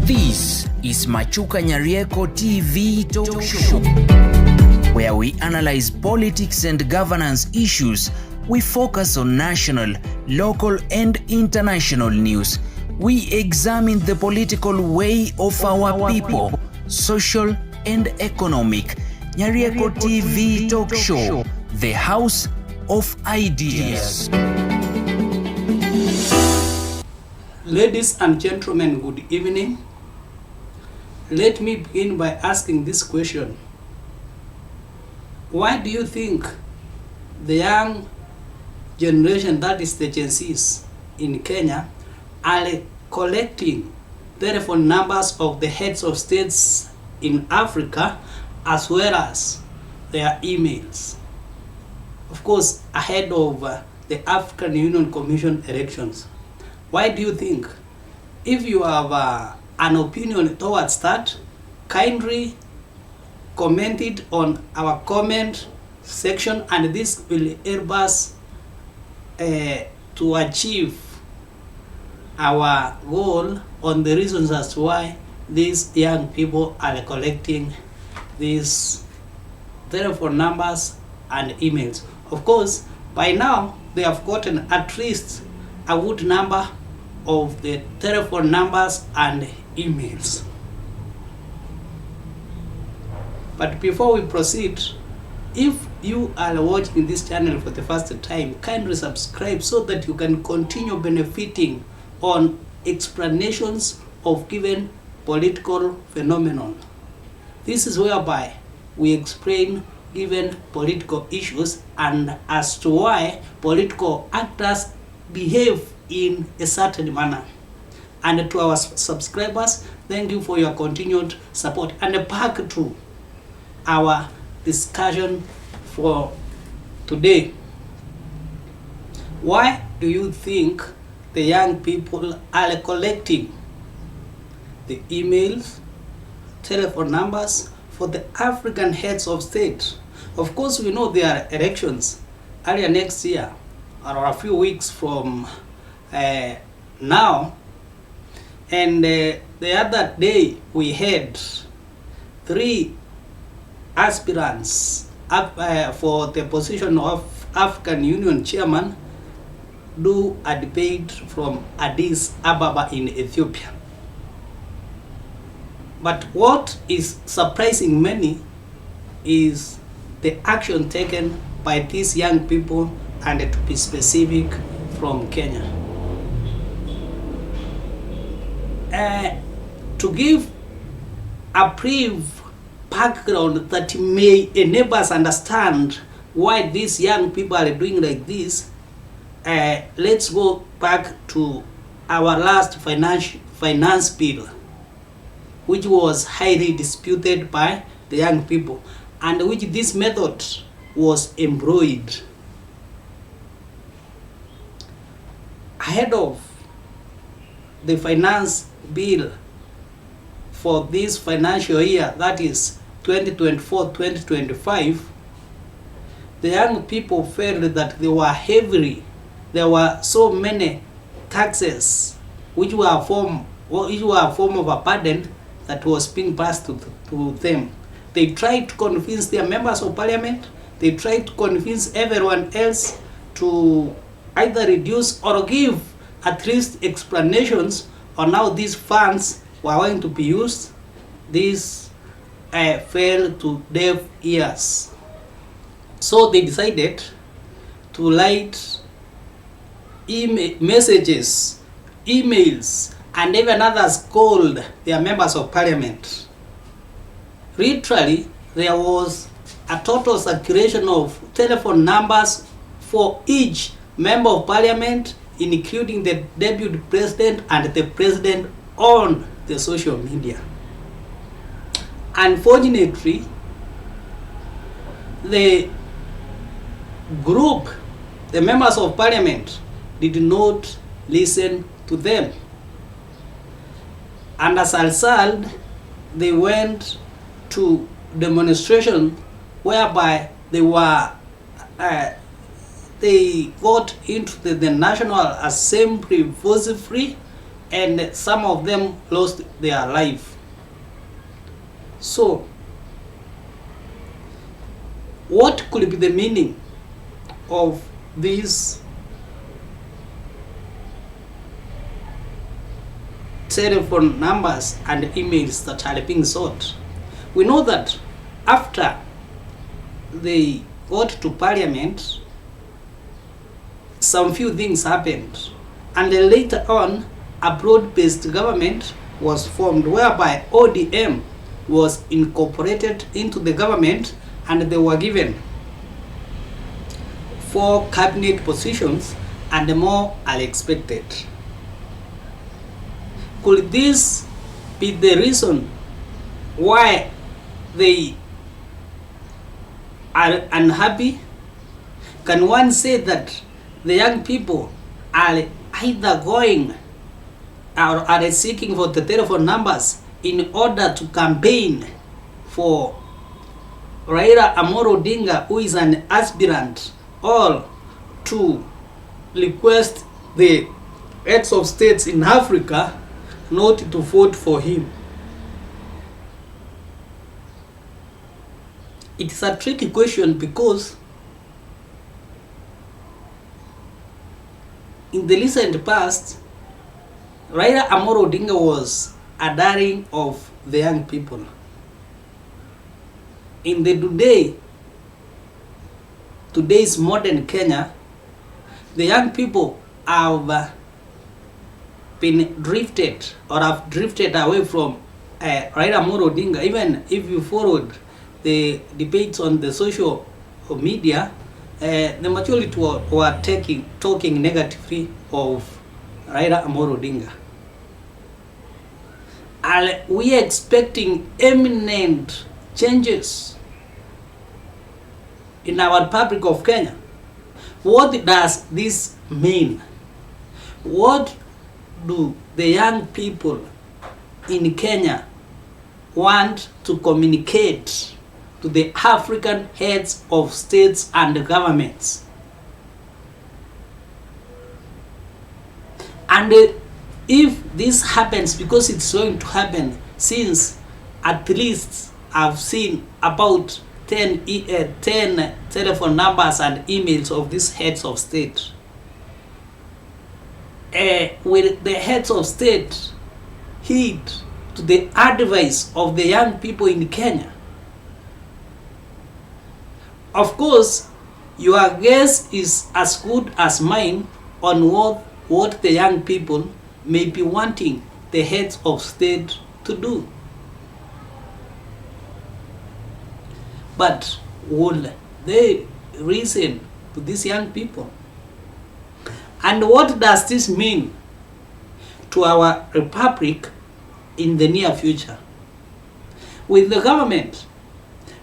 This is Machuka Nyarieko TV Talk Show, where we analyze politics and governance issues. We focus on national, local, and international news. We examine the political way of our people, social and economic. Nyarieko TV Talk Show, the house of ideas. Ladies and gentlemen, good evening. Let me begin by asking this question. Why do you think the young generation, that is the Gen Zs in Kenya, are collecting telephone numbers of the heads of states in Africa as well as their emails? Of course, ahead of the African Union Commission elections. Why do you think? If you have an opinion towards that, kindly comment it on our comment section, and this will help us to achieve our goal on the reasons as to why these young people are collecting these telephone numbers and emails. Of course, by now they have gotten at least a good number of the telephone numbers and emails. But before we proceed, if you are watching this channel for the first time, kindly subscribe so that you can continue benefiting on explanations of given political phenomenon. This is whereby we explain given political issues and as to why political actors behave in a certain manner. And to our subscribers, thank you for your continued support. And back to our discussion for today. Why do you think the young people are collecting the emails, telephone numbers for the African heads of state? Of course, we know there are elections earlier next year, or a few weeks from now, and the other day we had 3 aspirants up for the position of African Union chairman do a debate from Addis Ababa in Ethiopia. But what is surprising many is the action taken by these young people, and to be specific, from Kenya. To give a brief background that may enable us understand why these young people are doing like this, let's go back to our last finance bill, which was highly disputed by the young people, and which this method was employed. Ahead of the finance bill for this financial year, that is 2024-2025, the young people felt that they were heavily, there were so many taxes which were a form of a burden that was being passed to them. They tried to convince their members of parliament, they tried to convince everyone else to either reduce or give at least explanations on how these funds were going to be used. This fell to deaf ears. So they decided to write messages, emails, and even others called their members of parliament. Literally, there was a total circulation of telephone numbers for each member of parliament, including the deputy president and the president, on the social media. Unfortunately, the group, the members of parliament, did not listen to them. And as a result, they went to demonstration whereby they got into the National Assembly forcibly and some of them lost their life. So what could be the meaning of these telephone numbers and emails that are being sought? We know that after they got to parliament, some few things happened, and then later on a broad-based government was formed whereby ODM was incorporated into the government, and they were given 4 cabinet positions, and more are expected. Could this be the reason why they are unhappy? Can one say that the young people are either going or are seeking for the telephone numbers in order to campaign for Raila Amolo Odinga, who is an aspirant, or to request the heads of states in Africa not to vote for him? It is a tricky question because in the recent past, Raila Amolo Odinga was a darling of the young people. In the today's modern Kenya, the young people have been drifted or have drifted away from Raila Amolo Odinga. Even if you followed the debates on the social media, the majority were talking negatively of Raila Amolo Odinga. And we are expecting eminent changes in our Republic of Kenya. What does this mean? What do the young people in Kenya want to communicate to the African heads of states and governments? And if this happens, because it's going to happen, since at least I've seen about 10 telephone numbers and emails of these heads of state, will the heads of state heed to the advice of the young people in Kenya? Of course, your guess is as good as mine on what the young people may be wanting the heads of state to do. But will they listen to these young people? And what does this mean to our republic in the near future? Will the government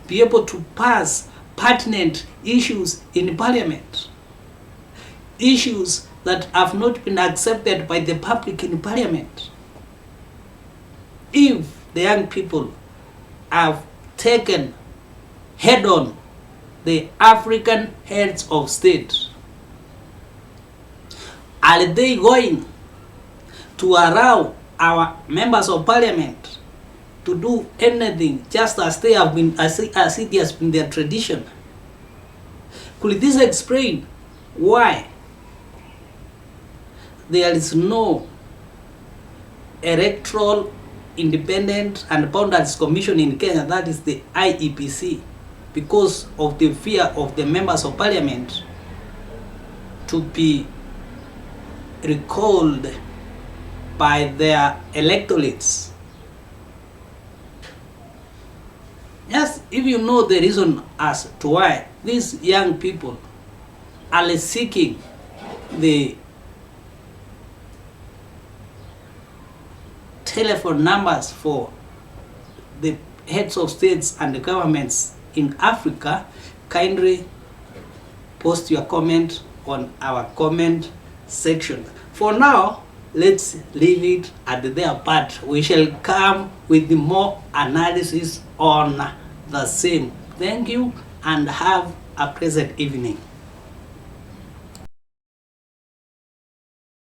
be able to pass pertinent issues in parliament? Issues that have not been accepted by the public in parliament? If the young people have taken head-on the African heads of state, are they going to allow our members of parliament to do anything just as they have been, as it has been their tradition? Could this explain why there is no electoral independent and boundaries commission in Kenya, that is the IEBC, because of the fear of the members of parliament to be recalled by their electorates? Yes, if you know the reason as to why these young people are seeking the telephone numbers for the heads of states and the governments in Africa, kindly post your comment on our comment section. For now, let's leave it at there, but we shall come with more analysis on the same. Thank you and have a pleasant evening.